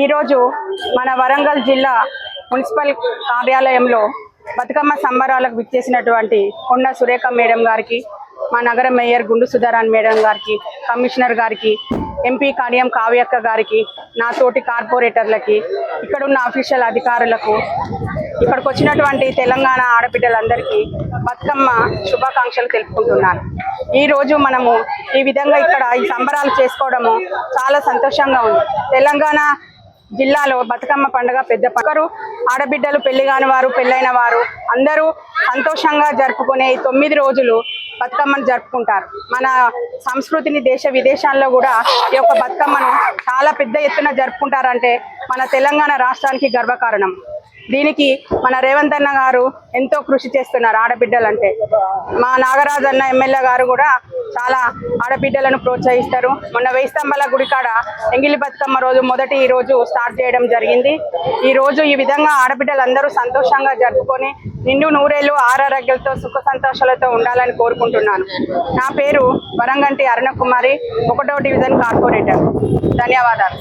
ఈరోజు మన వరంగల్ జిల్లా మున్సిపల్ కార్యాలయంలో బతుకమ్మ సంబరాలకు విచ్చేసినటువంటి కొండ సురేఖ మేడం గారికి, మా నగర మేయర్ గుండు సుధారాణి మేడం గారికి, కమిషనర్ గారికి, ఎంపీ కడియం కావ్యక్క గారికి, నా తోటి కార్పొరేటర్లకి, ఇక్కడున్న అఫీషియల్ అధికారులకు, ఇక్కడికి వచ్చినటువంటి తెలంగాణ ఆడబిడ్డలందరికీ బతుకమ్మ శుభాకాంక్షలు తెలుపుకుంటున్నాను. ఈరోజు మనము ఈ విధంగా ఇక్కడ ఈ సంబరాలు చేసుకోవడము చాలా సంతోషంగా ఉంది. తెలంగాణ జిల్లాలో బతుకమ్మ పండుగ పెద్ద పండుగ. ఆడబిడ్డలు పెళ్లి కాని వారు, పెళ్ళైన వారు అందరూ సంతోషంగా జరుపుకునే 9 రోజులు బతుకమ్మను జరుపుకుంటారు. మన సంస్కృతిని దేశ విదేశాల్లో కూడా ఈ యొక్క బతుకమ్మను చాలా పెద్ద ఎత్తున జరుపుకుంటారంటే మన తెలంగాణ రాష్ట్రానికి గర్వకారణం. దీనికి మన రేవంత్ అన్న గారు ఎంతో కృషి చేస్తున్నారు. ఆడబిడ్డలంటే మా నాగరాజు అన్న ఎమ్మెల్యే గారు కూడా చాలా ఆడబిడ్డలను ప్రోత్సహిస్తారు. మొన్న 1000 స్తంభాల గుడి కాడ ఎంగిలి బతుకమ్మ రోజు మొదటి ఈ రోజు స్టార్ట్ చేయడం జరిగింది. ఈ రోజు ఈ విధంగా ఆడబిడ్డలందరూ సంతోషంగా జరుపుకొని నిండు నూరేళ్లు ఆరోగ్యాలతో సుఖ సంతోషాలతో ఉండాలని కోరుకుంటున్నాను. నా పేరు వరంగంటి అరుణకుమారి, 1వ డివిజన్ కార్పొరేటర్. ధన్యవాదాలు.